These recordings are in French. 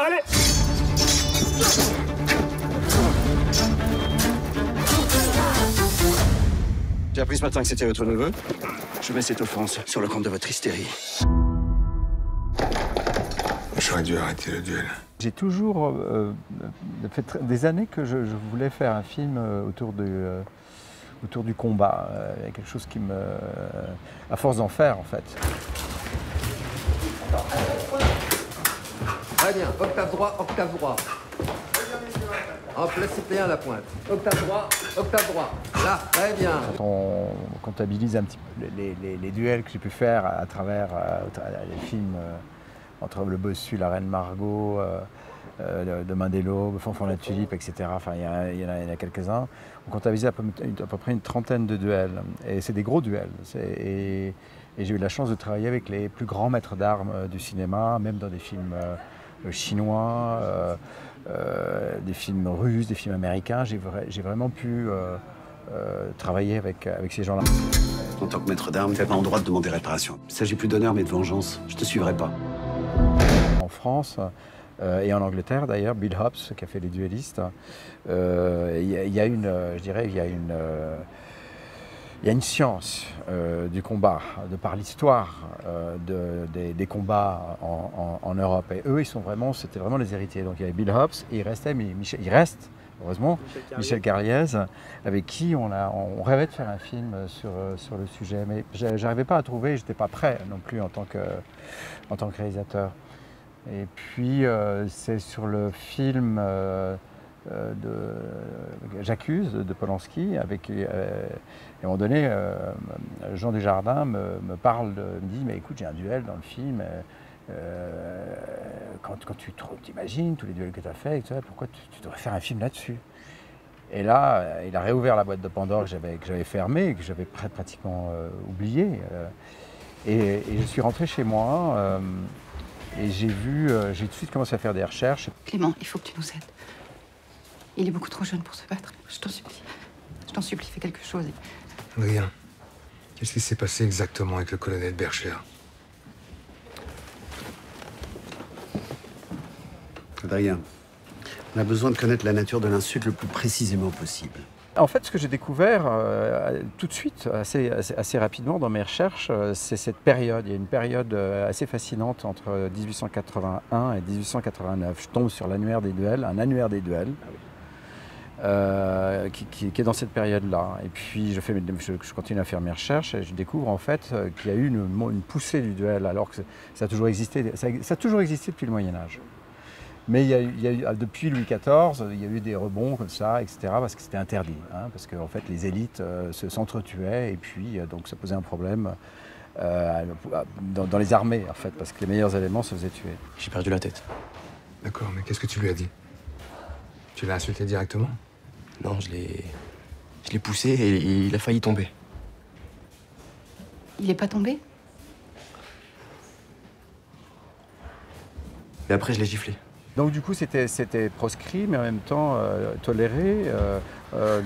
Allez! J'ai appris ce matin que c'était votre neveu. Je mets cette offense sur le compte de votre hystérie. J'aurais dû arrêter le duel. J'ai toujours fait des années que je voulais faire un film autour du combat. Il y a quelque chose qui me... à force d'en faire, en fait. Très bien, octave droit, octave droit. Hop, laissez bien à la pointe. Octave droit. Là, très bien. Quand on comptabilise un petit peu les duels que j'ai pu faire à travers les films entre Le Bossu, La Reine Margot, Demain des L'aube, Fanfan la Tulipe, etc. Enfin, il y en a quelques-uns. On comptabilise à peu près une trentaine de duels. Et c'est des gros duels. Et j'ai eu la chance de travailler avec les plus grands maîtres d'armes du cinéma, même dans des films chinois, des films russes, des films américains. J'ai vraiment pu travailler avec ces gens-là. En tant que maître d'armes, tu n'as pas en droit de demander réparation. Il ne s'agit plus d'honneur mais de vengeance. Je te suivrai pas. En France et en Angleterre d'ailleurs, Bill Hobbs qui a fait Les Duellistes, il y a une science du combat, de par l'histoire des combats en Europe. Et eux, c'était vraiment les héritiers. Donc il y avait Bill Hobbs et il reste heureusement, Michel Carliez, avec qui on rêvait de faire un film sur le sujet. Mais j'arrivais pas à trouver, j'étais pas prêt non plus en tant que réalisateur. Et puis c'est sur le film J'accuse de Polanski, avec et à un moment donné, Jean Dujardin me dit mais écoute, j'ai un duel dans le film. Quand tu t'imagines tous les duels que tu as faits, pourquoi tu devrais faire un film là-dessus? Et là, il a réouvert la boîte de Pandore que j'avais fermée, que j'avais pratiquement oubliée. Et je suis rentré chez moi et j'ai tout de suite commencé à faire des recherches. Clément, il faut que tu nous aides. Il est beaucoup trop jeune pour se battre. Je t'en supplie. Je t'en supplie, fais quelque chose. Adrien, qu'est-ce qui s'est passé exactement avec le colonel Bercher? Adrien, on a besoin de connaître la nature de l'insulte le plus précisément possible. En fait, ce que j'ai découvert tout de suite, assez rapidement dans mes recherches, c'est cette période. Il y a une période assez fascinante entre 1881 et 1889. Je tombe sur l'annuaire des duels, un annuaire des duels, qui est dans cette période-là. Et puis je continue à faire mes recherches et je découvre en fait qu'il y a eu une poussée du duel, alors que ça a toujours existé. Ça a toujours existé depuis le Moyen-Âge. Mais il y a eu, depuis Louis XIV, il y a eu des rebonds comme ça, etc., parce que c'était interdit. Parce qu'en fait, les élites s'entretuaient, et puis donc ça posait un problème dans les armées, en fait, parce que les meilleurs éléments se faisaient tuer. J'ai perdu la tête. D'accord, mais qu'est-ce que tu lui as dit? Tu l'as insulté directement? Non, je l'ai poussé et il a failli tomber. Il est pas tombé? Et après, je l'ai giflé. Donc du coup, c'était proscrit, mais en même temps toléré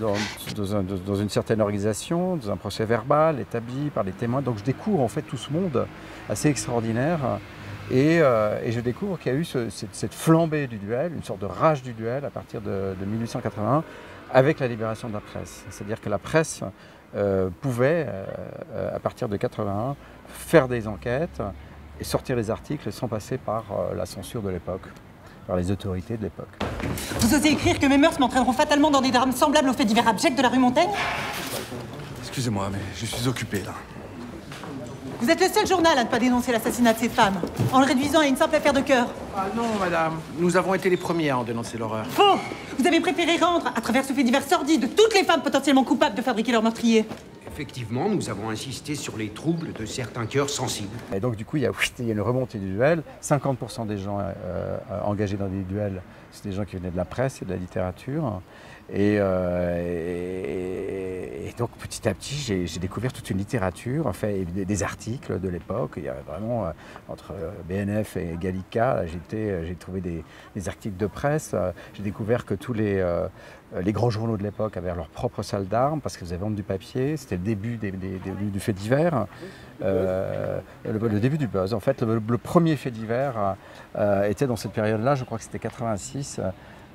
dans une certaine organisation, dans un procès verbal établi par les témoins. Donc je découvre en fait tout ce monde assez extraordinaire et je découvre qu'il y a eu cette flambée du duel, une sorte de rage du duel à partir de 1881 avec la libération de la presse. C'est-à-dire que la presse pouvait, à partir de 81, faire des enquêtes et sortir les articles sans passer par la censure de l'époque, par les autorités de l'époque. Vous osez écrire que mes mœurs m'entraîneront fatalement dans des drames semblables aux faits divers abjects de la rue Montaigne? Excusez-moi, mais je suis occupé, là. Vous êtes le seul journal à ne pas dénoncer l'assassinat de cette femme, en le réduisant à une simple affaire de cœur. Ah non, madame. Nous avons été les premiers à en dénoncer l'horreur. Faux! Vous avez préféré rendre, à travers ce fait divers sordide, toutes les femmes potentiellement coupables de fabriquer leur meurtrier. Effectivement, nous avons insisté sur les troubles de certains cœurs sensibles. Et donc du coup, il y a une remontée du duel. 50% des gens engagés dans des duels, c'est des gens qui venaient de la presse et de la littérature. Et donc petit à petit, j'ai découvert toute une littérature, en fait, des articles de l'époque. Il y a vraiment, entre BNF et Gallica, j'ai trouvé des articles de presse. J'ai découvert que tous les grands journaux de l'époque avaient leur propre salle d'armes parce qu'ils faisaient vendre du papier. C'était le début du fait divers. Le le début du buzz. En fait, le premier fait divers était dans cette période-là, je crois que c'était 86.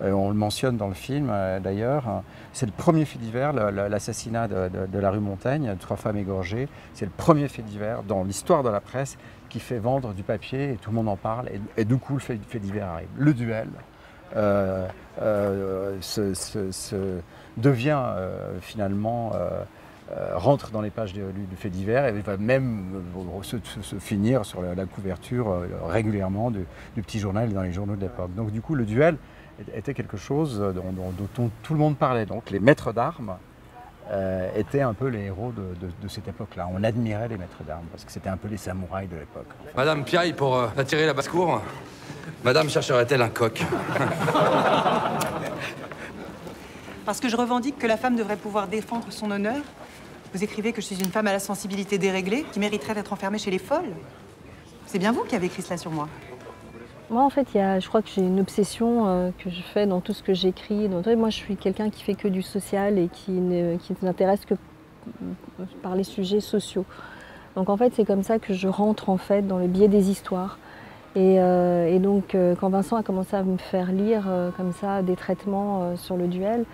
On le mentionne dans le film d'ailleurs. C'est le premier fait divers, l'assassinat de la rue Montaigne, 3 femmes égorgées. C'est le premier fait divers dans l'histoire de la presse qui fait vendre du papier et tout le monde en parle. Et du coup, le fait divers arrive. Le duel devient finalement, rentre dans les pages du fait divers et va même se finir sur la couverture régulièrement du petit journal et dans les journaux de l'époque. Donc du coup, le duel était quelque chose dont tout le monde parlait. Donc les maîtres d'armes étaient un peu les héros de cette époque-là. On admirait les maîtres d'armes parce que c'était un peu les samouraïs de l'époque. Madame piaille pour attirer la basse-cour. Madame chercherait-elle un coq? Parce que je revendique que la femme devrait pouvoir défendre son honneur. Vous écrivez que je suis une femme à la sensibilité déréglée, qui mériterait d'être enfermée chez les folles. C'est bien vous qui avez écrit cela sur moi. Moi, en fait, je crois que j'ai une obsession que je fais dans tout ce que j'écris. Moi, je suis quelqu'un qui fait que du social et qui ne s'intéresse que par les sujets sociaux. Donc, en fait, c'est comme ça que je rentre en fait dans le biais des histoires. Et donc, quand Vincent a commencé à me faire lire comme ça des traitements sur le duel,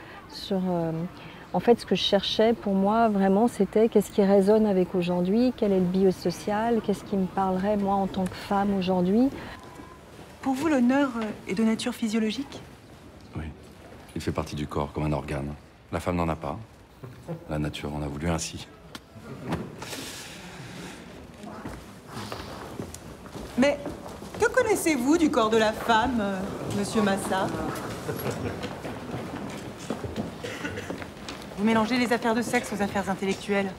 en fait, ce que je cherchais pour moi, vraiment, c'était qu'est-ce qui résonne avec aujourd'hui, quel est le biosocial, qu'est-ce qui me parlerait, moi, en tant que femme aujourd'hui. Pour vous, l'honneur est de nature physiologique? Oui, il fait partie du corps comme un organe. La femme n'en a pas. La nature en a voulu ainsi. Mais que connaissez-vous du corps de la femme, monsieur Massa? Vous mélangez les affaires de sexe aux affaires intellectuelles.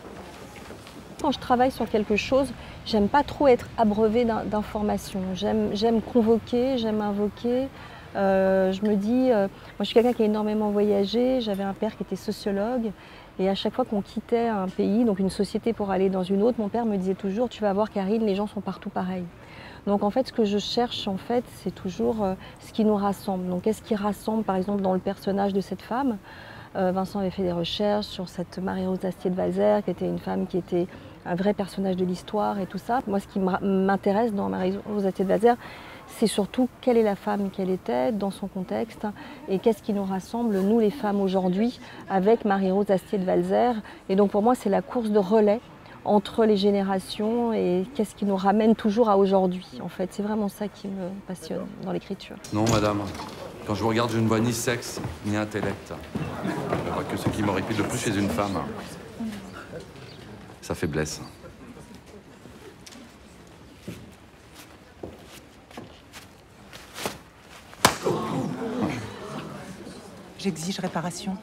Quand je travaille sur quelque chose, j'aime pas trop être abreuvée d'informations. J'aime convoquer, j'aime invoquer. Je me dis, moi je suis quelqu'un qui a énormément voyagé, j'avais un père qui était sociologue. Et à chaque fois qu'on quittait un pays, donc une société pour aller dans une autre, mon père me disait toujours, tu vas voir Karine, les gens sont partout pareils. Donc en fait, ce que je cherche, en fait, c'est toujours ce qui nous rassemble. Donc qu'est-ce qui rassemble, par exemple, dans le personnage de cette femme? Vincent avait fait des recherches sur cette Marie-Rose Astier de Valzère, qui était une femme qui était un vrai personnage de l'histoire et tout ça. Moi, ce qui m'intéresse dans Marie-Rose Astier de Valzère, c'est surtout quelle est la femme qu'elle était dans son contexte et qu'est-ce qui nous rassemble, nous les femmes aujourd'hui, avec Marie-Rose Astier de Valzère. Et donc pour moi, c'est la course de relais entre les générations et qu'est-ce qui nous ramène toujours à aujourd'hui. En fait, c'est vraiment ça qui me passionne dans l'écriture. Non, madame. Quand je vous regarde, je ne vois ni sexe, ni intellect. Je vois que ce qui m'horripile le plus chez une femme, sa faiblesse. J'exige réparation.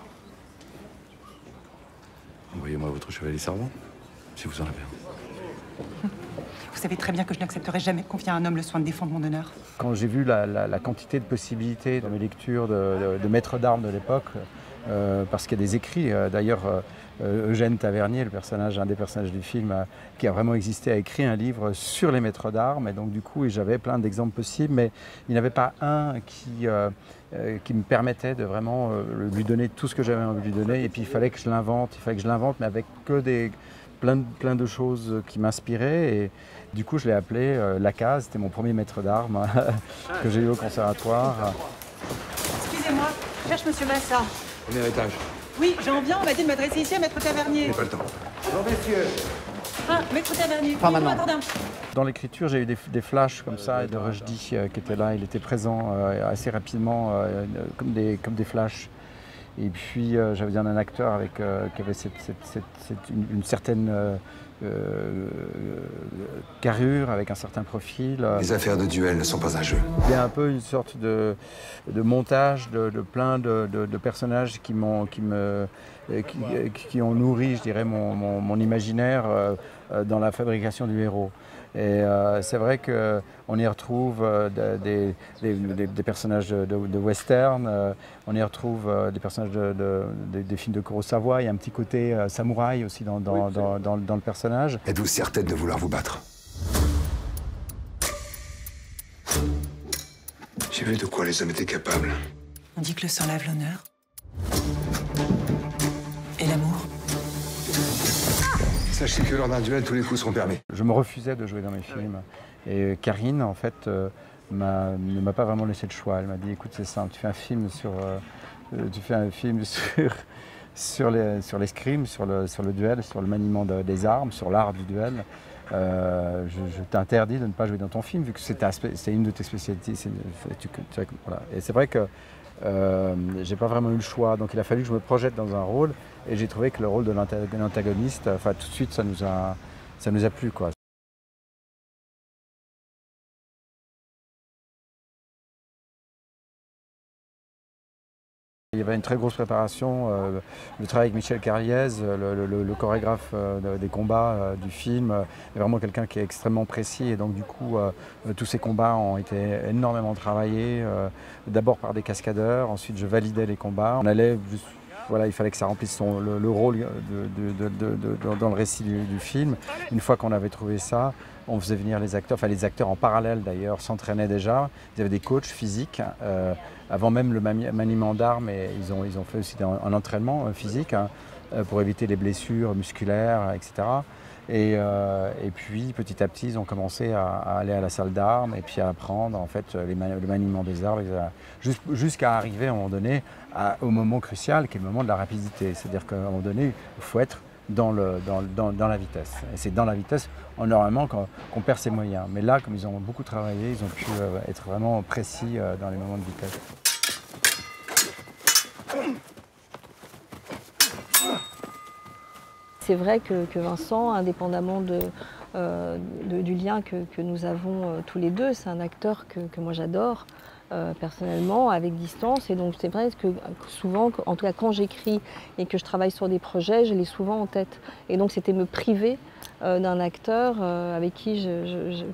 Envoyez-moi votre chevalier servant, si vous en avez un. Vous savez très bien que je n'accepterai jamais de confier à un homme le soin de défendre mon honneur. Quand j'ai vu la quantité de possibilités dans mes lectures de maîtres d'armes de l'époque, parce qu'il y a des écrits, d'ailleurs Eugène Tavernier, un des personnages du film, qui a vraiment existé, a écrit un livre sur les maîtres d'armes, et donc du coup j'avais plein d'exemples possibles, mais il n'y avait pas un qui me permettait de vraiment lui donner tout ce que j'avais envie de lui donner, et puis il fallait que je l'invente, mais avec que plein de choses qui m'inspiraient, et du coup je l'ai appelé Lacaze, c'était mon premier maître d'armes que j'ai eu au conservatoire. Excusez-moi, je cherche monsieur Massa. Premier étage. Oui, j'en viens, on m'a dit de m'adresser ici à Maître Tavernier. J'ai pas le temps. Bonjour, messieurs. Ah, Maître Tavernier. Pas maintenant. Dans l'écriture, j'ai eu des flashs comme ça de Rushdie qui était là. Il était présent assez rapidement, comme des flashs. Et puis j'avais un acteur qui avait une certaine carrure, avec un certain profil. Les affaires de duel ne sont pas un jeu. Il y a un peu une sorte de montage de plein de personnages qui ont nourri, je dirais, mon imaginaire dans la fabrication du héros. Et c'est vrai qu'on y retrouve des personnages de western, on y retrouve des personnages des films de Kurosawa. Il y a un petit côté samouraï aussi dans le personnage. Êtes-vous certaine de vouloir vous battre? J'ai vu de quoi les hommes étaient capables. On dit que le sang lave l'honneur. Et l'amour. Sachez que lors d'un duel, tous les coups seront permis. Je me refusais de jouer dans mes films. Et Karine, en fait, ne m'a pas vraiment laissé le choix. Elle m'a dit, écoute, c'est simple, tu fais un film sur sur l'escrime, sur le duel, sur le maniement des armes, sur l'art du duel. Je t'interdis de ne pas jouer dans ton film, vu que c'est une de tes spécialités. Voilà. Et c'est vrai que j'ai pas vraiment eu le choix, donc il a fallu que je me projette dans un rôle, et j'ai trouvé que le rôle de l'antagoniste, enfin tout de suite, ça nous a plu, quoi. Il y avait une très grosse préparation, le travail avec Michel Carliez, le chorégraphe des combats du film, est vraiment quelqu'un qui est extrêmement précis, et donc du coup tous ces combats ont été énormément travaillés, d'abord par des cascadeurs, ensuite je validais les combats. On allait juste, voilà, il fallait que ça remplisse le rôle dans le récit du film. Une fois qu'on avait trouvé ça, on faisait venir les acteurs, enfin les acteurs en parallèle d'ailleurs s'entraînaient déjà. Ils avaient des coachs physiques, avant même le maniement d'armes, et ils ont fait aussi un entraînement physique pour éviter les blessures musculaires, etc. Et puis petit à petit, ils ont commencé à aller à la salle d'armes et puis à apprendre en fait le maniement des armes, jusqu'à arriver à un moment donné au moment crucial, qui est le moment de la rapidité. C'est-à-dire qu'à un moment donné, il faut être dans la vitesse. Et c'est dans la vitesse, normalement, qu'on perd ses moyens. Mais là, comme ils ont beaucoup travaillé, ils ont pu être vraiment précis dans les moments de vitesse. C'est vrai que Vincent, indépendamment du lien que nous avons tous les deux, c'est un acteur que moi j'adore. Personnellement, avec distance, et donc c'est vrai que souvent, en tout cas quand j'écris et que je travaille sur des projets, je l'ai souvent en tête. Et donc c'était me priver d'un acteur avec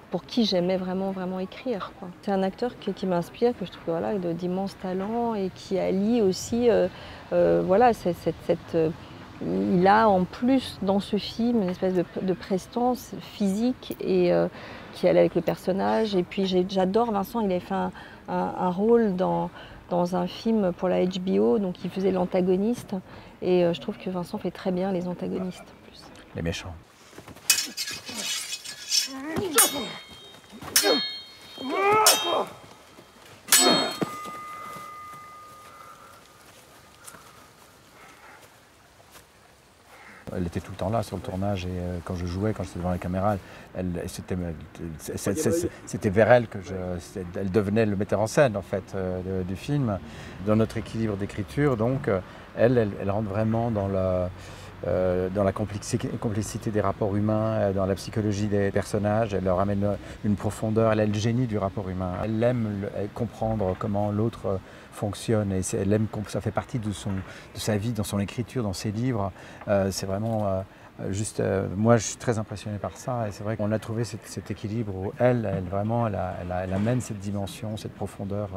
pour qui j'aimais vraiment écrire, quoi. C'est un acteur qui m'inspire, que je trouve voilà, d'immense talent, et qui allie aussi voilà, il a en plus dans ce film une espèce de prestance physique et qui allait avec le personnage. Et puis j'adore Vincent, il avait fait un rôle dans un film pour la HBO, donc il faisait l'antagoniste, et je trouve que Vincent fait très bien les antagonistes en plus. Les méchants. Elle était tout le temps là sur le tournage, et quand je jouais, quand j'étais devant la caméra, c'était vers elle que elle devenait le metteur en scène en fait du film. Dans notre équilibre d'écriture, donc, elle rentre vraiment dans la complexité des rapports humains, dans la psychologie des personnages. Elle leur amène une profondeur, elle a le génie du rapport humain. Elle aime comprendre comment l'autre fonctionne, et elle aime, ça fait partie de sa vie, dans son écriture, dans ses livres. C'est vraiment juste, moi je suis très impressionné par ça, et c'est vrai qu'on a trouvé cet équilibre où elle amène cette dimension, cette profondeur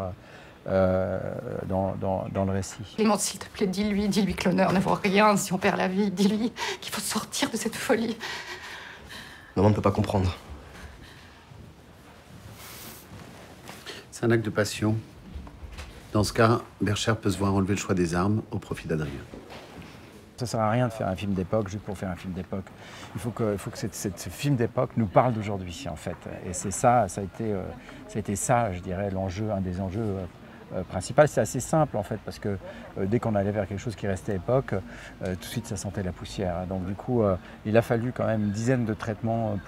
dans le récit. Clément, s'il te plaît, dis-lui que l'honneur ne vaut rien si on perd la vie. Dis-lui qu'il faut sortir de cette folie. Maman ne peut pas comprendre. C'est un acte de passion. Dans ce cas, Bercher peut se voir enlever le choix des armes au profit d'Adrien. Ça ne sert à rien de faire un film d'époque juste pour faire un film d'époque. Il faut que ce film d'époque nous parle d'aujourd'hui, en fait. Et c'est ça, ça a été ça, je dirais, un des enjeux principaux. C'est assez simple, en fait, parce que dès qu'on allait vers quelque chose qui restait époque, tout de suite, ça sentait la poussière. Donc, du coup, il a fallu quand même une dizaine de traitements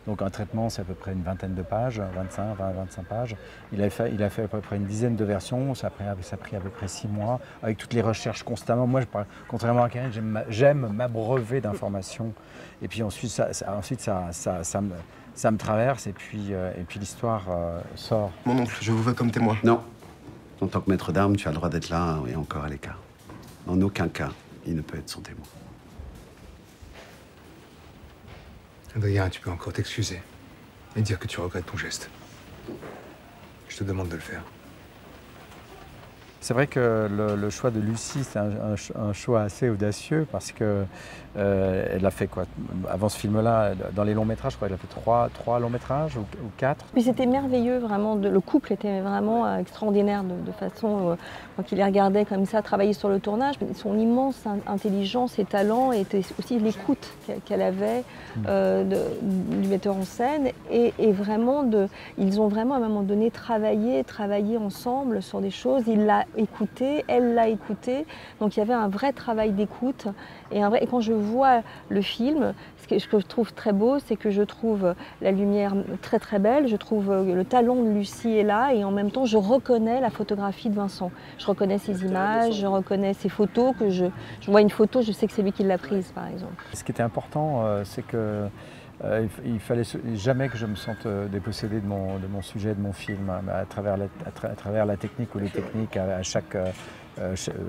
donc un traitement, c'est à peu près une vingtaine de pages, 25 pages. Il a fait à peu près une dizaine de versions, ça a pris à peu près 6 mois, avec toutes les recherches constamment. Moi, contrairement à Karine, j'aime m'abreuver d'informations. Et puis ensuite, ça me traverse, et puis l'histoire sort. Mon oncle, je vous veux comme témoin. Non. En tant que maître d'armes, tu as le droit d'être là et encore à l'écart. En aucun cas, il ne peut être son témoin. Adrien, tu peux encore t'excuser et dire que tu regrettes ton geste. Je te demande de le faire. C'est vrai que le choix de Lucie, c'est un choix assez audacieux parce que elle a fait quoi? Avant ce film-là, dans les longs métrages, je crois qu'elle a fait trois longs métrages ou 4. Puis c'était merveilleux, vraiment. Le couple était vraiment extraordinaire de façon, quand il les regardait comme ça, travailler sur le tournage. Son immense intelligence et talent était aussi l'écoute qu'elle avait du metteur en scène et vraiment ils ont vraiment à un moment donné travaillé ensemble sur des choses. Il l'a écouté, elle l'a écouté. Donc il y avait un vrai travail d'écoute et quand je vois le film, ce que je trouve très beau, c'est que je trouve la lumière très très belle, je trouve le talent de Lucie est là et en même temps je reconnais la photographie de Vincent. Je reconnais ses images, je reconnais ses photos, que je vois une photo, je sais que c'est lui qui l'a prise par exemple. Ce qui était important, c'est que il fallait jamais que je me sente dépossédé de mon sujet, de mon film, à travers la technique ou les techniques à chaque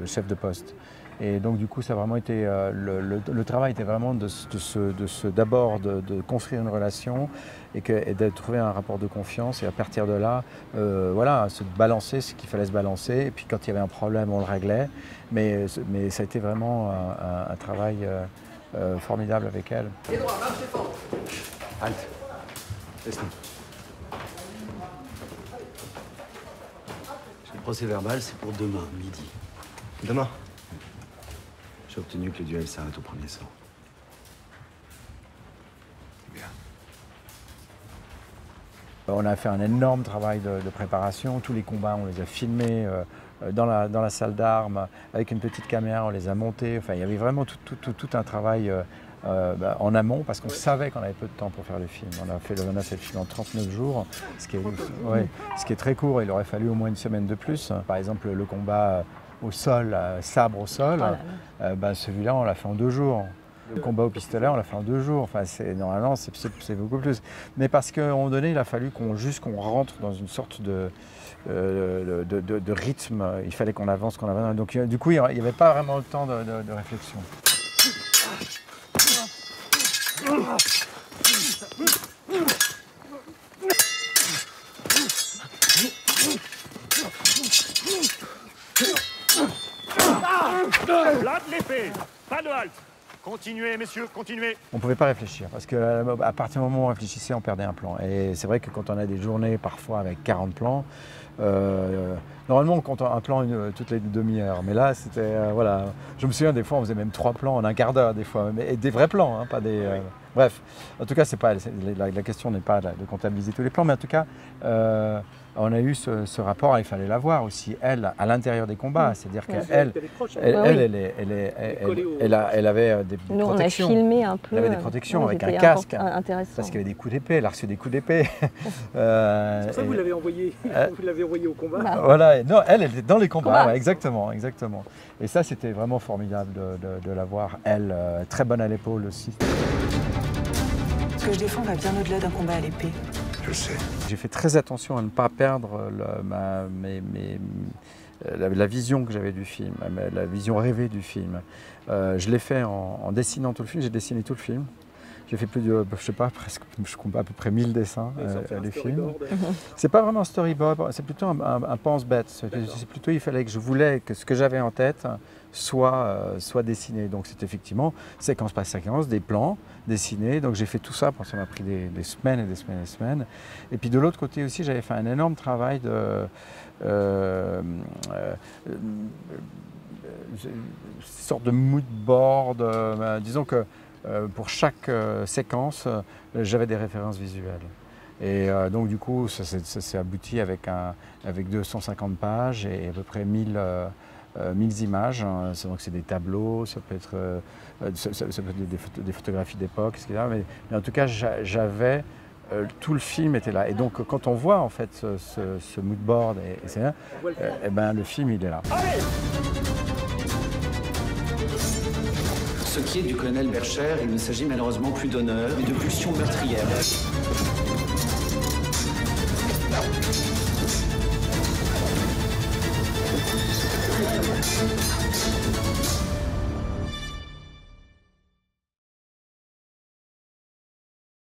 chef de poste. Et donc du coup, ça a vraiment été le travail était vraiment d'abord de construire une relation et de trouver un rapport de confiance et à partir de là, voilà, se balancer ce qu'il fallait se balancer. Et puis quand il y avait un problème, on le réglait. Mais ça a été vraiment un travail formidable avec elle. Et droit, marche et fente. Halte. Laisse-nous. Le procès verbal, c'est pour demain, midi. Demain? J'ai obtenu que le duel s'arrête au premier sang. Bien. On a fait un énorme travail de préparation. Tous les combats, on les a filmés dans la salle d'armes, avec une petite caméra, on les a montés. Enfin, il y avait vraiment tout un travail en amont, parce qu'on savait qu'on avait peu de temps pour faire le film. On a fait le film en 39 jours, ce qui est très court. Il aurait fallu au moins une semaine de plus. Par exemple, le combat au sol, sabre au sol, celui-là, on l'a fait en 2 jours. Le combat au pistolet, on l'a fait en 2 jours. Enfin, normalement, c'est beaucoup plus. Mais parce qu'à un moment donné, il a fallu qu'on rentre dans une sorte de rythme. Il fallait qu'on avance, Donc, du coup, il n'y avait pas vraiment le temps de réflexion. Là de l'épée, pas de halte. Continuez, messieurs, continuez. On ne pouvait pas réfléchir, parce qu'à partir du moment où on réfléchissait, on perdait un plan. Et c'est vrai que quand on a des journées, parfois avec 40 plans, normalement on compte un plan toutes les demi-heures. Mais là, c'était, voilà. Je me souviens, des fois, on faisait même 3 plans en un quart d'heure, des fois. Et des vrais plans, hein, pas des... Bref, en tout cas, la question n'est pas de comptabiliser tous les plans, mais en tout cas, on a eu ce rapport, il fallait la voir aussi, elle, à l'intérieur des combats. C'est-à-dire qu'elle avait des protections. Nous, on a filmé un peu. Elle avait des protections avec un casque, parce qu'il y avait des coups d'épée, elle a reçu des coups d'épée. C'est pour ça que vous l'avez envoyé au combat. Voilà, non, elle était dans les combats, ouais, exactement. Et ça, c'était vraiment formidable de la voir, elle, très bonne à l'épaule aussi. Ce que je défends va bien au-delà d'un combat à l'épée. Je sais. J'ai fait très attention à ne pas perdre la vision que j'avais du film, la vision rêvée du film. Je l'ai fait en dessinant tout le film, j'ai dessiné tout le film. J'ai fait plus de, je sais pas, presque, je compte à peu près 1000 dessins du film. C'est pas vraiment un storyboard, c'est plutôt un pense-bête. C'est plutôt, il fallait que je voulais que ce que j'avais en tête soit dessiné. Donc c'est effectivement séquence par séquence, des plans dessinés. Donc j'ai fait tout ça, ça m'a pris des semaines et des semaines et des semaines. Et puis de l'autre côté aussi, j'avais fait un énorme travail de sorte de mood board. Disons que pour chaque séquence, j'avais des références visuelles. Et donc du coup, ça s'est abouti avec 250 pages et à peu près 1000 images. Donc c'est des tableaux, ça peut être des photographies d'époque, etc. Mais en tout cas, j'avais tout le film était là. Et donc quand on voit en fait ce mood board, le film il est là. Ce qui est du colonel Bercher, il ne s'agit malheureusement plus d'honneur, mais de pulsion meurtrière.